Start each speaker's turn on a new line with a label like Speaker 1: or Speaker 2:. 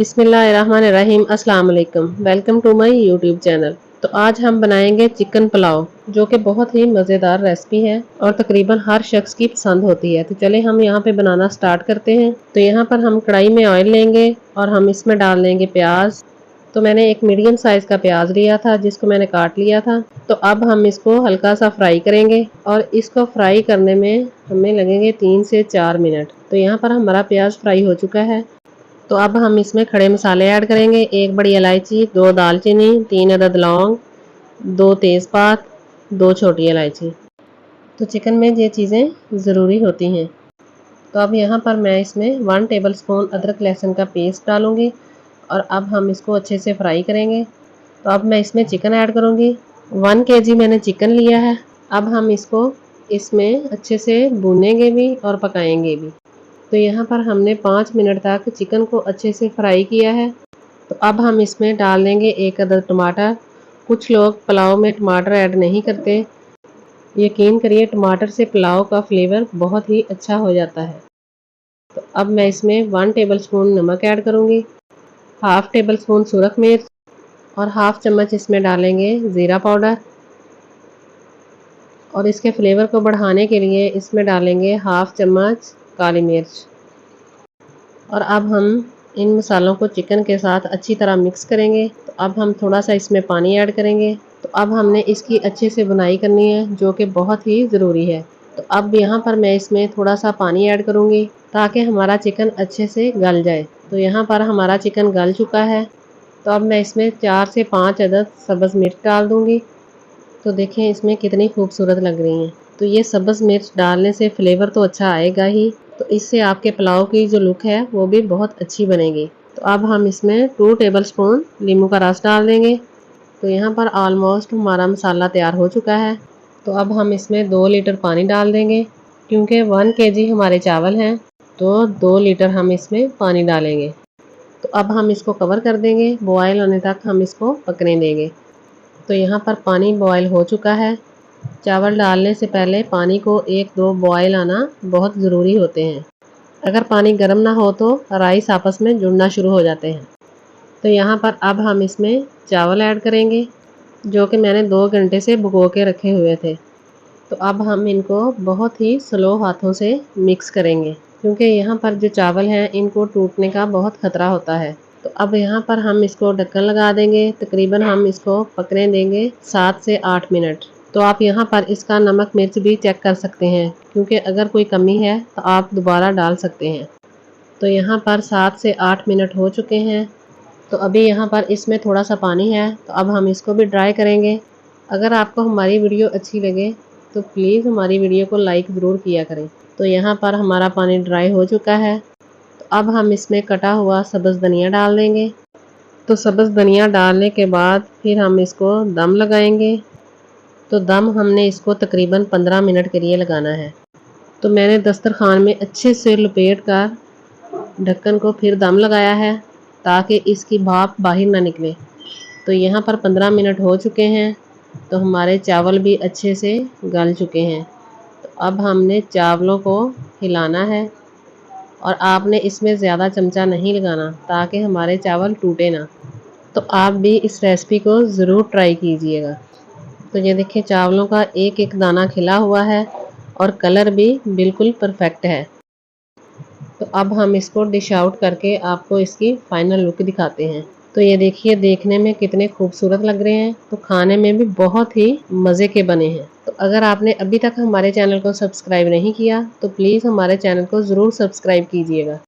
Speaker 1: बिस्मिल्लाहिर्रहमानिर्रहीम अस्सलाम वालेकुम। Welcome to my YouTube channel. तो आज हम बनाएंगे चिकन पुलाव, जो कि बहुत ही मज़ेदार रेसिपी है और तकरीबन हर शख्स की पसंद होती है। तो चले हम यहाँ पे बनाना स्टार्ट करते हैं। तो यहाँ पर हम कढ़ाई में ऑयल लेंगे और हम इसमें डाल देंगे प्याज। तो मैंने एक मीडियम साइज़ का प्याज लिया था, जिसको मैंने काट लिया था। तो अब हम इसको हल्का सा फ्राई करेंगे और इसको फ्राई करने में हमें लगेंगे 3 से 4 मिनट। तो यहाँ पर हमारा प्याज फ्राई हो चुका है। तो अब हम इसमें खड़े मसाले ऐड करेंगे। 1 बड़ी इलायची, 2 दालचीनी, 3 अदद लौंग, 2 तेज़पात, 2 छोटी इलायची। तो चिकन में ये चीज़ें ज़रूरी होती हैं। तो अब यहाँ पर मैं इसमें 1 टेबलस्पून अदरक लहसुन का पेस्ट डालूँगी और अब हम इसको अच्छे से फ्राई करेंगे। तो अब मैं इसमें चिकन ऐड करूँगी। 1 केजी मैंने चिकन लिया है। अब हम इसको इसमें अच्छे से भूनेंगे भी और पकाएंगे भी। तो यहाँ पर हमने 5 मिनट तक चिकन को अच्छे से फ्राई किया है। तो अब हम इसमें डाल देंगे 1 अदद टमाटर। कुछ लोग पुलाव में टमाटर ऐड नहीं करते। यकीन करिए, टमाटर से पुलाव का फ्लेवर बहुत ही अच्छा हो जाता है। तो अब मैं इसमें 1 टेबलस्पून नमक ऐड करूँगी, हाफ़ टेबलस्पून सुरख मिर्च और हाफ़ चम्मच इसमें डालेंगे ज़ीरा पाउडर। और इसके फ्लेवर को बढ़ाने के लिए इसमें डालेंगे हाफ़ चम्मच काली मिर्च। और अब हम इन मसालों को चिकन के साथ अच्छी तरह मिक्स करेंगे। तो अब हम थोड़ा सा इसमें पानी ऐड करेंगे। तो अब हमने इसकी अच्छे से बुनाई करनी है, जो कि बहुत ही ज़रूरी है। तो अब यहाँ पर मैं इसमें थोड़ा सा पानी ऐड करूँगी ताकि हमारा चिकन अच्छे से गल जाए। तो यहाँ पर हमारा चिकन गल चुका है। तो अब मैं इसमें 4 से 5 अदद सब्ज़ मिर्च डाल दूँगी। तो देखें इसमें कितनी खूबसूरत लग रही हैं। तो ये सब्ज़ मिर्च डालने से फ्लेवर तो अच्छा आएगा ही, तो इससे आपके पुलाव की जो लुक है वो भी बहुत अच्छी बनेगी। तो अब हम इसमें 2 टेबलस्पून नींबू का रस डाल देंगे। तो यहाँ पर ऑलमोस्ट हमारा मसाला तैयार हो चुका है। तो अब हम इसमें 2 लीटर पानी डाल देंगे। क्योंकि 1 केजी हमारे चावल हैं, तो 2 लीटर हम इसमें पानी डालेंगे। तो अब हम इसको कवर कर देंगे, बॉयल होने तक हम इसको पकने देंगे। तो यहाँ पर पानी बॉयल हो चुका है। चावल डालने से पहले पानी को 1-2 बॉयल आना बहुत ज़रूरी होते हैं। अगर पानी गर्म ना हो तो राइस आपस में जुड़ना शुरू हो जाते हैं। तो यहाँ पर अब हम इसमें चावल ऐड करेंगे, जो कि मैंने 2 घंटे से भिगो के रखे हुए थे। तो अब हम इनको बहुत ही स्लो हाथों से मिक्स करेंगे, क्योंकि यहाँ पर जो चावल हैं इनको टूटने का बहुत ख़तरा होता है। तो अब यहाँ पर हम इसको ढक्कन लगा देंगे। तकरीबन हम इसको पकने देंगे 7 से 8 मिनट। तो आप यहाँ पर इसका नमक मिर्च भी चेक कर सकते हैं, क्योंकि अगर कोई कमी है तो आप दोबारा डाल सकते हैं। तो यहाँ पर 7 से 8 मिनट हो चुके हैं। तो अभी यहाँ पर इसमें थोड़ा सा पानी है, तो अब हम इसको भी ड्राई करेंगे। अगर आपको हमारी वीडियो अच्छी लगे तो प्लीज़ हमारी वीडियो को लाइक ज़रूर किया करें। तो यहाँ पर हमारा पानी ड्राई हो चुका है। तो अब हम इसमें कटा हुआ सब्ज़ धनिया डाल देंगे। तो सब्ज़ धनिया डालने के बाद फिर हम इसको दम लगाएंगे। तो दम हमने इसको तकरीबन 15 मिनट के लिए लगाना है। तो मैंने दस्तरखान में अच्छे से लपेट कर ढक्कन को फिर दम लगाया है, ताकि इसकी भाप बाहर ना निकले। तो यहाँ पर 15 मिनट हो चुके हैं। तो हमारे चावल भी अच्छे से गल चुके हैं। तो अब हमने चावलों को हिलाना है और आपने इसमें ज़्यादा चमचा नहीं लगाना, ताकि हमारे चावल टूटे ना। तो आप भी इस रेसिपी को ज़रूर ट्राई कीजिएगा। तो ये देखिए, चावलों का एक एक दाना खिला हुआ है और कलर भी बिल्कुल परफेक्ट है। तो अब हम इसको डिश आउट करके आपको इसकी फाइनल लुक दिखाते हैं। तो ये देखिए, देखने में कितने खूबसूरत लग रहे हैं, तो खाने में भी बहुत ही मज़े के बने हैं। तो अगर आपने अभी तक हमारे चैनल को सब्सक्राइब नहीं किया तो प्लीज़ हमारे चैनल को ज़रूर सब्सक्राइब कीजिएगा।